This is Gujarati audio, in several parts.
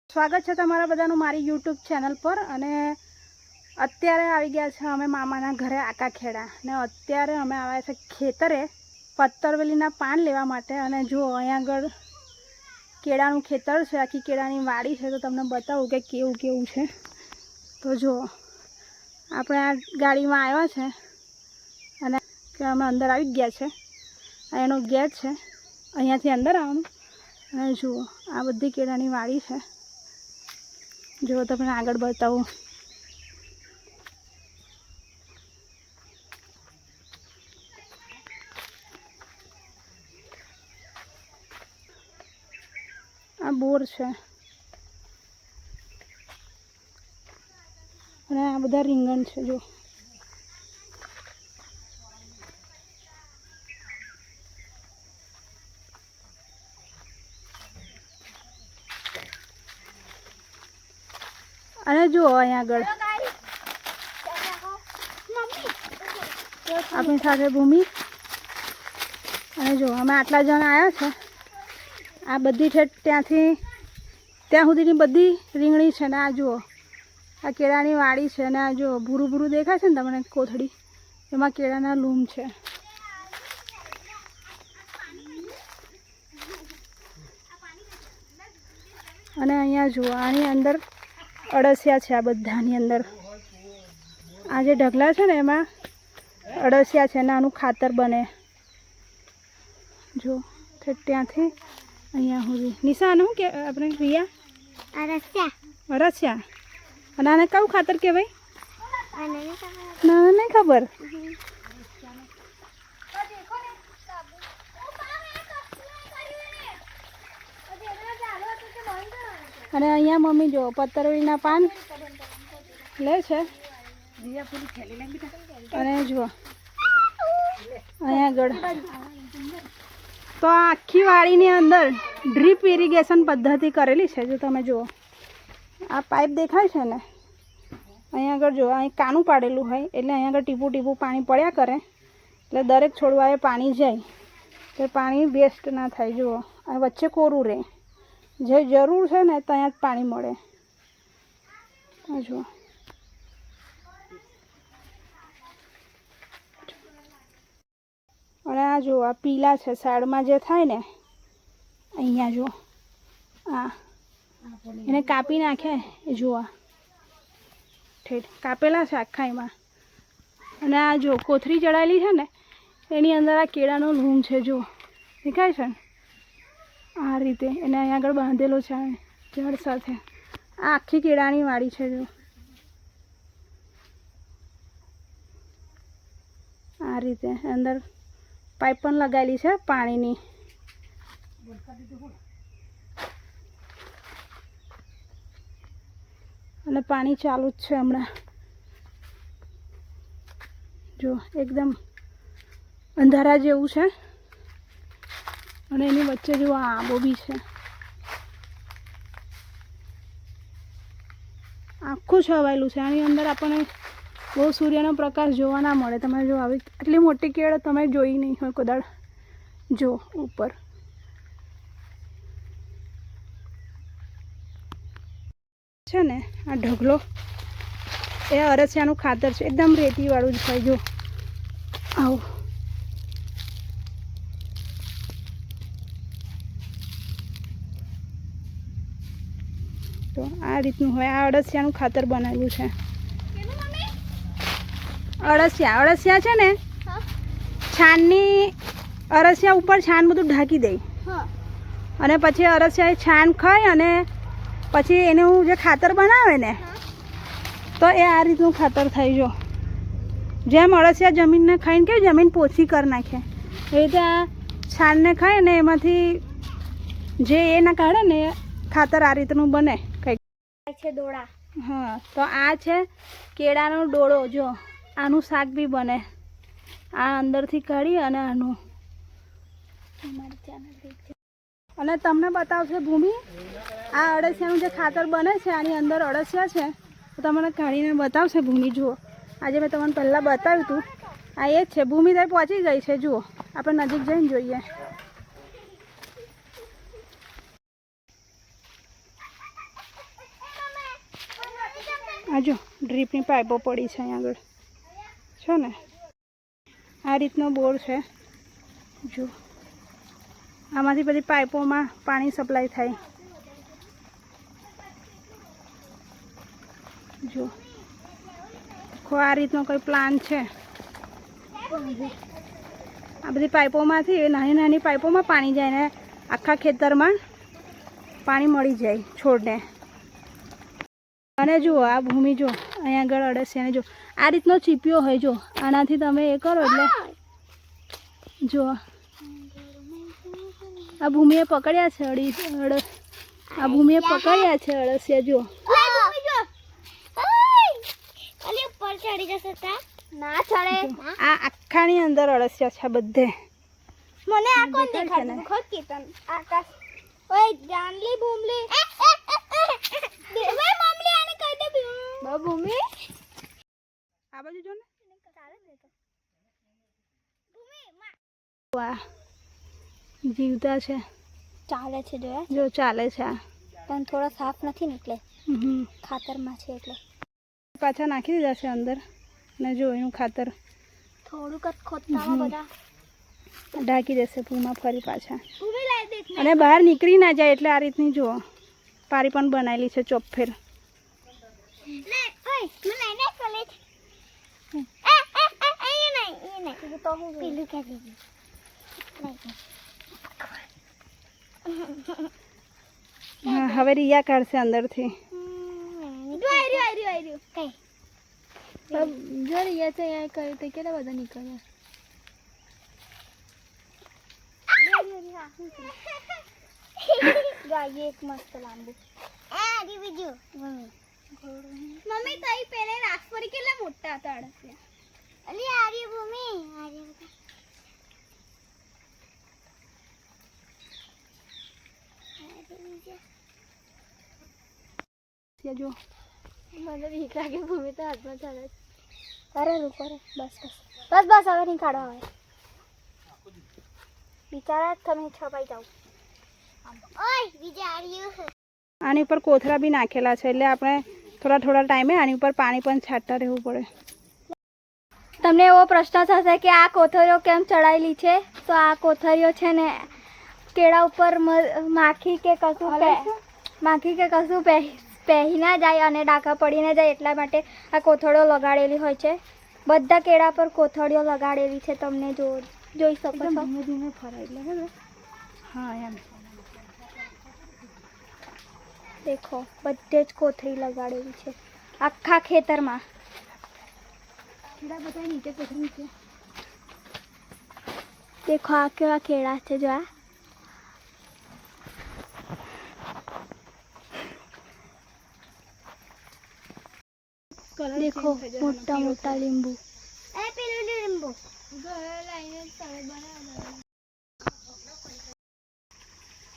સ્વાગત છે તમારા બધાનું મારી યુટ્યુબ ચેનલ પર। અને અત્યારે આવી ગયા છે અમે મામાના ઘરે આકાખેડા ને અત્યારે અમે આવ્યા છે ખેતરે પત્તરવેલીના પાન લેવા માટે। અને જો અહીંયા આગળ કેળાનું ખેતર છે, આખી કેળાની વાડી છે, તો તમને બતાવું કે કેવું કેવું છે। તો જો આપણે આ ગાડીમાં આવ્યા છે અને અમે અંદર આવી ગયા છે। આ એનો ગેટ છે, અહીંયાથી અંદર આવવાનું। અને જુઓ આ બધી કેળાની વાડી છે। जो तो मैं आगे बताऊँ आ बोर है અને આ બધા રીંગણ છે। જો અને જો અહીંયા આગળ આપણી સાથે ભૂમિ। અને જો અમે આટલા જણ આવ્યા છે। આ બધી છે ત્યાંથી ત્યાં સુધીની બધી રીંગણી છે ને આ જુઓ આ કેળાની વાડી છે ને આ જો ભૂરું ભૂરું દેખાય છે ને તમને કોથળી, એમાં કેળાના લૂમ છે। અને અહીંયા જુઓ આની અંદર અળસિયા છે। આ બધાની અંદર આ જે ઢગલા છે ને એમાં અળસિયા છે ને આનું ખાતર બને। જો ત્યાંથી અહીંયા સુધી નિશા આનું કે આપણે રિયા અળસિયા અને આને કયું ખાતર કહેવાય? ના નહીં ખબર। અને અહીંયા મમ્મી જો પત્તરવેલીના પાન લે છે। અને જુઓ અહીંયા આગળ તો આખી વાડીની અંદર ડ્રીપ ઇરિગેશન પદ્ધતિ કરેલી છે। જો તમે જુઓ આ પાઇપ દેખાય છે ને, અહીંયા આગળ જો અહીં કાનું પાડેલું હોય એટલે અહીંયા આગળ ટીપું ટીપું પાણી પડ્યા કરે, એટલે દરેક છોડવાએ પાણી જાય તો પાણી વેસ્ટ ના થાય। જુઓ આ વચ્ચે કોરું રહે, જે જરૂર છે ને ત્યાં જ પાણી મળે। જુઓ અને આ જુઓ આ પીલા છે સાઈડમાં જે થાય ને, અહીંયા જુઓ આ એને કાપી નાખે એ જુઓ ઠેઠ કાપેલા છે આખા એમાં। અને આ જો કોથળી ચડાયેલી છે ને એની અંદર આ કેળાનો લૂમ છે। જો દેખાય છે ને આ રીતે એને અહીંયા આગળ બાંધેલો છે ઝાડ સાથે। આ આખી કેળાની વાડી છે। જો આ રીતે અંદર પાઇપ પણ લગાવેલી છે પાણીની। અને પાણી ચાલુ જ છે હમણાં। જો એકદમ અંધારા જેવું છે અને એની વચ્ચે જો આ આંબો બી છે। આખું છવાયેલું છે આની અંદર। આપણને બહુ સૂર્યનો પ્રકાશ જોવા ના મળે। તમે જો આવી આટલી મોટી કેળ તમે જોઈ નહીં હોય કોદાળ। જો ઉપર છે ને આ ઢગલો એ અળસિયાનું ખાતર છે, એકદમ રેતીવાળું જ હોય। જો આવું તો આ રીતનું હોય। આ અળસિયાનું ખાતર બનાવ્યું છે। અળસિયા છે ને છાણની અળસિયા ઉપર છાણ બધું ઢાંકી દે અને પછી અળસિયા છાણ ખાય અને પછી એનું જે ખાતર બનાવે ને તો એ આ રીતનું ખાતર થાય। જો જેમ અળસિયા જમીનને ખાઈને કે જમીન પોચી કરી નાખે એ રીતે આ છાણને ખાય ને એમાંથી જે એ ના કાઢે ને ખાતર આ રીતનું બને કંઈક છે ડોળા। હા તો આ છે કેળાનો ડોળો। જો આનું શાક બી બને, આ અંદરથી કાઢી અને આનું અને તમને બતાવશે ભૂમિ આ અળસિયાનું જે ખાતર બને છે આની અંદર અળસિયા છે તો તમને કાઢીને બતાવશે ભૂમિ। જુઓ આજે મેં તમને પહેલાં બતાવ્યું હતું આ એ જ છે। ભૂમિ ત્યાં પહોંચી ગઈ છે। જુઓ આપણે નજીક જઈને જોઈએ। આ જો ડ્રીપની પાઇપો પડી છે અહીંયા આગળ છે ને, આ રીતનો બોર છે. જો આમાંથી બધી પાઇપોમાં પાણી સપ્લાય થાય. જો આ રીતનો કોઈ પ્લાન છે. આ બધી પાઇપોમાંથી નાની નાની પાઇપોમાં પાણી જાય ને આખા ખેતરમાં પાણી મળી જાય છોડને. અને જુઓ આ ભૂમિ, જો અહીંયા આગળ અળસિયાને જો આ રીતનો ચીપિયો હોય. જો આનાથી તમે એ કરો એટલે જો આ ભૂમિએ પકડ્યા છે આ ભૂમિએ પકડ્યા છે અળસિયા. જો આ આખાની અંદર અળસિયા છે બધે. મને આ કોણ દેખાય છે? ખોદ કીતન આકાશ ઓય જાનલી ભૂમલી બે વે મામલી આને કહી દે બા ભૂમી આ બાજુ જો ને ચાલે દે તો ભૂમી વાહ જીવતા છે. ચાલે છે જોયા જો ચાલે છે. પણ થોડા સાફ નથી નીકળે. ખાતરમાં છે એટલે પાછા નાખી દીધા છે અંદર. ને જો એનું ખાતર થોડુંક જ ખોદતામાં બધા ઢાંકી દેશે ભૂમાં ફરી પાછા. ભૂમી લાઈ દે અને બહાર નીકળી ના જાય એટલે આ રીતની જુઓ પારી પણ બનાવેલી છે ચોફેર. લે ઓય મને એને કોલેજ એ નહીં તો હું પેલું કે દીધી હા હવે રિયા કાઢશે અંદરથી. જો રિયા છે અહીંયા કહ્યું તો કેટલા બધા નીકળ્યા. ગાય એક મસ્ત લાંબુ બીજું મમ્મી તઈ પેલે રાસપરી કેટલા મોટા હતા અળસિયા. અલી આર્ય ભૂમિ જો મને બીક લાગે. ભૂમિ તો હાથમાં ચાલે છે. અરે રૂકો રે બસ હવે નહીં કાઢો. હવે બિચારા તમે છપાઈ જાઓ. આની ઉપર કોથળા બી નાખેલા છે એટલે આપણે થોડા ટાઈમે આની ઉપર પાણી પણ છાંટતા રહેવું પડે. તમને એવો પ્રશ્ન થશે કે આ કોથળીઓ કેમ ચડાયેલી છે? તો આ કોથળીઓ છે ને કેળા ઉપર માખી કે કશું પહેરી ના જાય અને ડાઘા પડી ના જાય એટલા માટે આ કોથળીઓ લગાડેલી હોય છે. બધા કેળા પર કોથળીઓ લગાડેલી છે. તમને જોઈ શકો છો. ધીમે ધીમે ફરાય એટલે હા એમ દેખો બધે જ કોથળી લગાડેલી છે આખા ખેતરમાં. બધા નીચે કોથળી છે. દેખો આ કેવા કેળા છે. જો દેખો મોટા મોટા લીંબુ.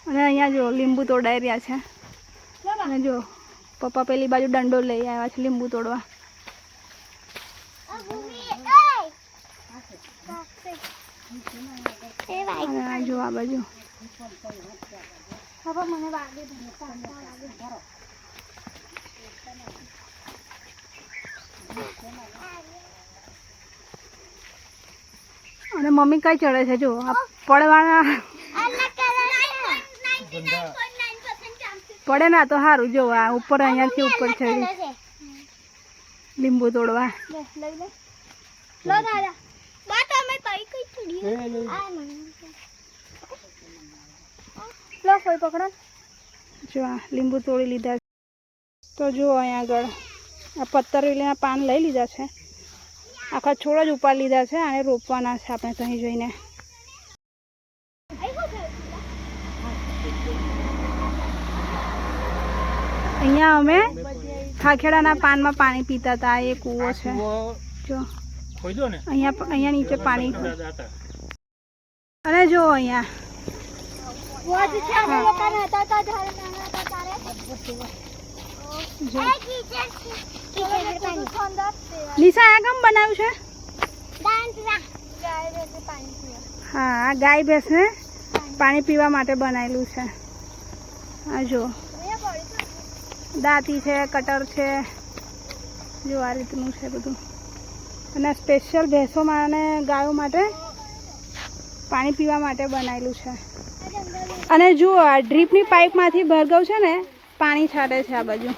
અને અહીંયા જો લીંબુ તોડાઈ રહ્યા છે. અને જો પપ્પા પેલી બાજુ દંડો લઈ આવ્યા છે લીંબુ તોડવા. અને જો આ બાજુ અને મમ્મી કઈ ચડે છે? જો આ પડવાના પડે ના તો સારું. જો આ ઉપર અહીંયાથી ઉપર ચડી લીંબુ તોડવા. જો આ લીંબુ તોડી લીધા. તો જો અહીંયા આગળ આ પત્તરવેલીના પાન લઈ લીધા છે. આખા છોડ જ ઉપાડી લીધા છે. આને રોપવાના છે આપણે ત્યાં જોઈને. અહીંયા અમે ખાખેડાના પાનમાં પાણી પીતા હતા. એ કૂવો છે. જો અહીંયા નીચે પાણી. અને જો અહીંયા લીસા આ કામ બનાવ્યું છે? હા ગાય ભેંસને પાણી પીવા માટે બનાવેલું છે. આ જો દાંતી છે, કટર છે, જો આ રીતનું છે બધું. અને સ્પેશિયલ ભેંસો અને ગાયો માટે પાણી પીવા માટે બનાવેલું છે. અને જુઓ આ ડ્રીપની પાઇપમાંથી ભાર્ગવ છે ને પાણી છાંટે છે આ બાજુ.